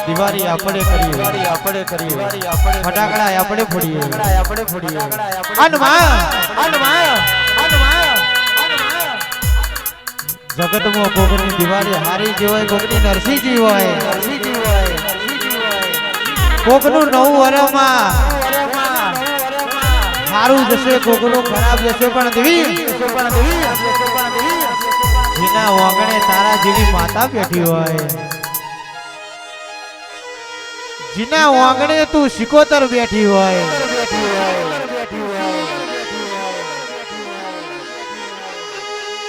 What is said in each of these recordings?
દિવાળી આપણે કરીએ ફટાકડા આપણે ફોડીએ જગતમાં કોકની દિવાળી હારી જેવાય કોકની નરસિંહજી હોય કોકનું નવું વરમાં સારું જશે કોકનું ખરાબ જશે પણ દેવી જેના વાંગણે તારા જેવી માતા બેઠી હોય જીના વાંગણે તું શિકોતર બેઠી હોય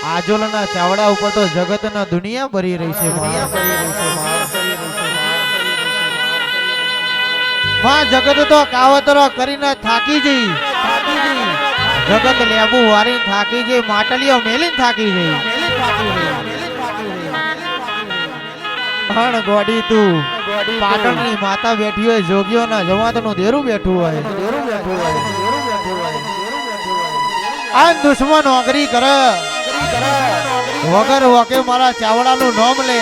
આજોલના ચાવડા ઉપર તો જગતના દુનિયા ભરી રહી છે માં જગત તો કાવતરો કરીને થાકી જઈ જગત લેબુ વારી થાકી જઈ માટલીઓ મેલીને થાકી જઈ પણ ગોડી તું પાટણની માતા બેઠી હોય જોગીઓના જમાતનું દેરું બેઠું હોય આ દુશ્મન નોકરી કરે વગર વકે મારા ચાવડાનું નામ લે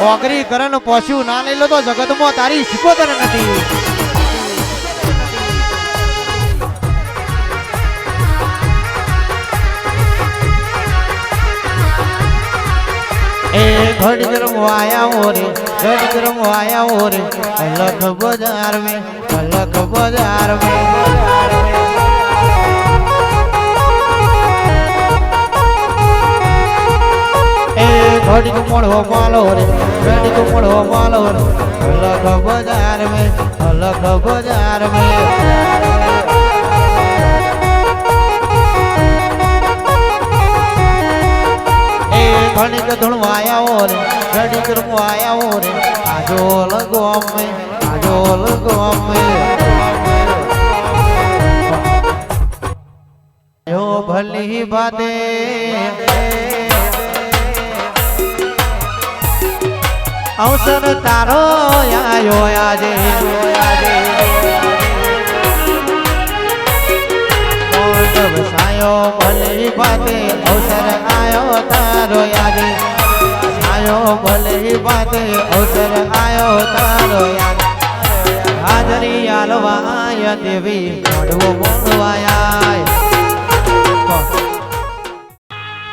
ઓગરી કરન પોસ્યું ના લઈ લો તો જગતમાં તારી શિકોતર નથી એ ઘડીગરમ આયા ઓરે ઘડીગરમ આયા ઓરે અલગ બજાર में घड़ी को मोड़ो मालो रे घड़ी को मोड़ो मालो रे अलग बाजार में ए घड़ी को धुलवाया रे घड़ी करवाया रे आजोल गांव में यो भली बातें अवसर तारो आयो आजे वसायो भले बाते अवसर आयो तारो आजे भले बाते अवसर आयो तारो आजे हाजरी आलवाय देवी मोड़वो मोड़वाया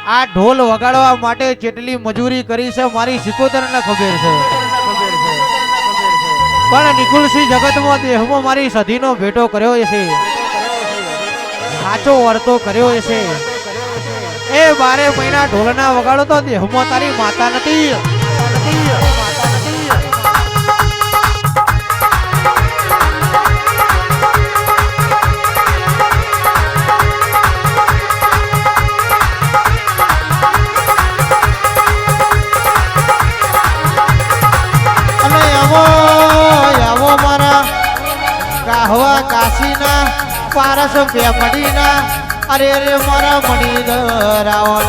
आ ढोल वगाड़वा माटे चेटली मजूरी करी छे मारी सिकोतरने खबर छे पण निकुलसिंह जगतमां देहमां मारी सधीनो भेटो कर्यो छे साचो वर्तो कर्यो छे ए 12 महीना ढोलना वगाड़ो तो देहमां तारी माता नथी कहवा काशीना पारस पेपड़ीना अरे रे मारा मणिधर रावण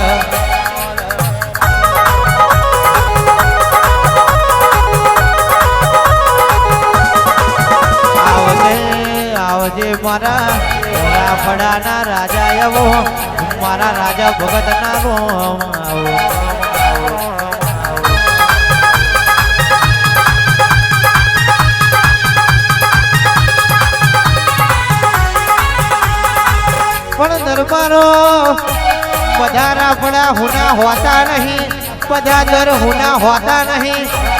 आवजे मारा फड़ाना राजा एवो मारा राजा भगत ना पण दरबारो पधारा पड़ा होना होता नहीं पधार होना होता नहीं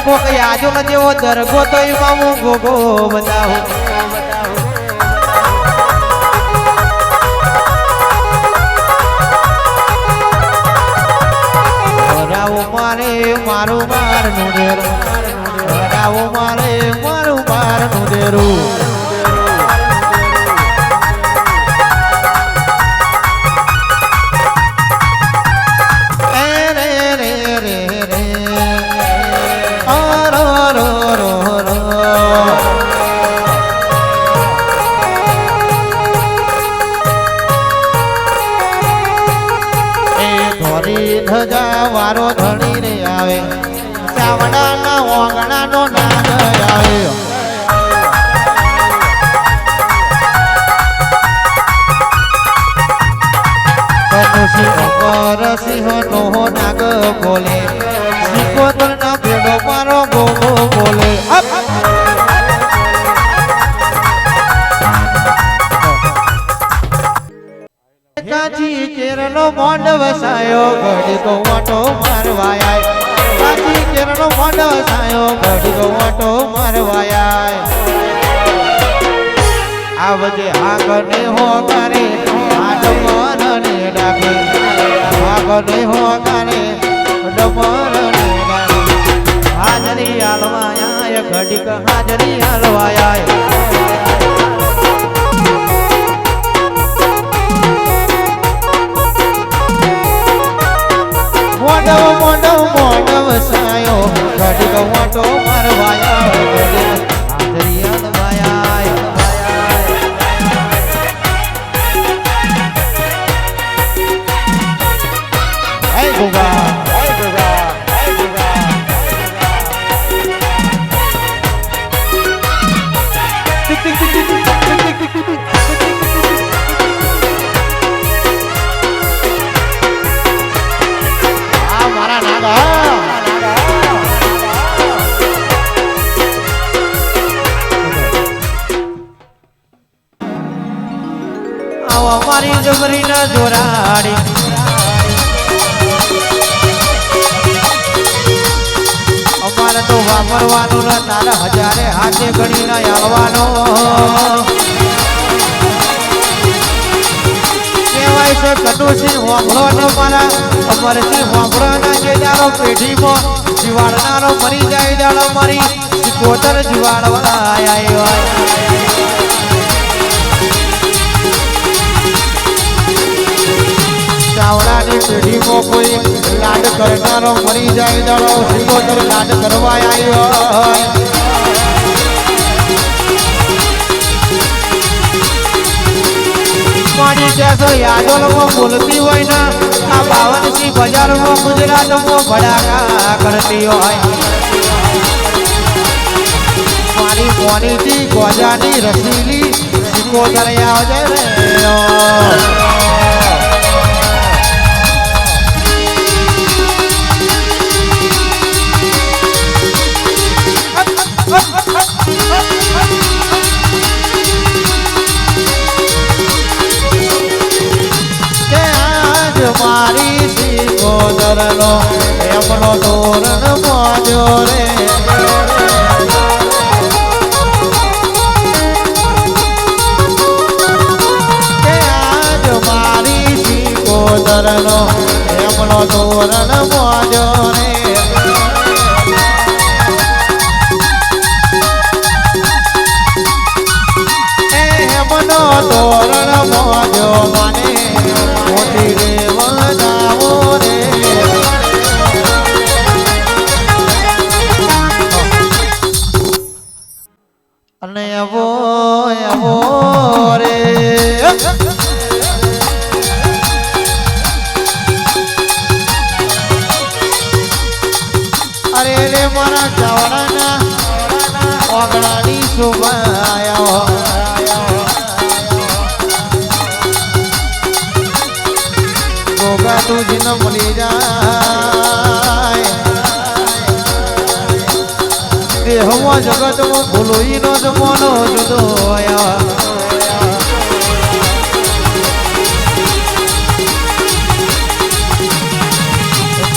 कोक आजो न जेवो दरगो तो मामू गोगो बताओ रावो मारे मारू मार नुडेरो रावो मारे मारू मार नुडेरो ધજા વારો ધણી રે આવે ચાવડાના ઓંગણાનો નાગ આવે ધનુષી અમર સિંહ નો નાગ બોલે સિકોતર ના ભેડો મારો ગોગો બોલે સાયો ઘડીકો વાટો મારવાય કાચી કેરનો મોઢો સાયો ઘડીકો વાટો મારવાય આવજે આગને હો કરે આડમન ને ડાકે આગને હો કરે ડમર ને ડાકે હાજરી હાલવાય ઘડીક હાજરી હાલવાય મોડવ સાયો ઘડીક વાટો મારવાયા હાજરી હાલવાયા હે ગોગા મારી જબરી ના જોરાડી અમારે તો વાપરવાનું ના તારા હજારે હાથે ગણી ના આવવાનો કહેવાય છે કટુસિંહ હોંભળો ને મારા અમરસિંહ હોંભળો ના જે દારો પેઢીમાં જીવાડનારો મરી જાય દાડો મારી કોતર જીવાડવા આવ્યો ચાવડાની પેઢીમાં કોઈ લાડ કરનારો મરી જાય દાડો સિકોતર લાડ કરવા આવ્યો મારી ત્યાં યાદોલમાં બોલતી હોય ને આ 52 બજારમાં ગુજરાતમાં ભડાકા કરતી હોય મારી મોનીથી ગોજાની રસીલી સિકોતર આવજે રે મારી સિકોતરનો એમનો તોરણ મોજો રે આજ મારી સિકોતરનો એમનો તોરણ મોજો રે એમનો તોરણ મોજો મને મોટી રે વધાવો રે અને આવો રે અરે રે મારા ચાવડાના ઓગણાની શોભાયા તુજનો મળી જાય દેહમાં જગતમાં ભૂલોઈ નો જમવાનો જુદો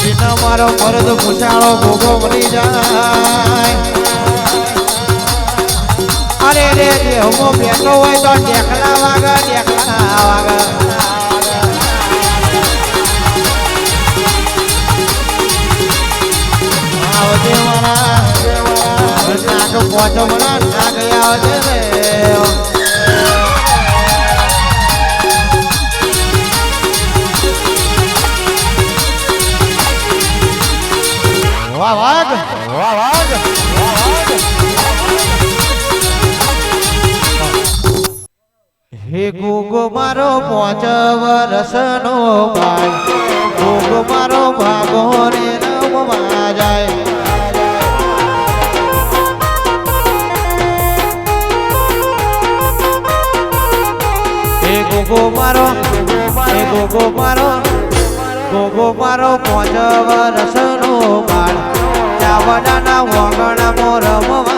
જીના મારો મરદ પૂછાળો ભોગો મળી જાય અરે રે દેહમાં બેઠો હોય તો ટેકલા વાગા આવજે મારા નાગ પહોંચો મને નાગ આવજે રે વાહ વાગ હે ગોગો મારો 5 વર્ષનો ભાઈ ગોગો મારો ભાગો રે રમવા જાય ગોગો મારો 5 વર્ષનો બાળ ચાવડાના વગણામાં રમવા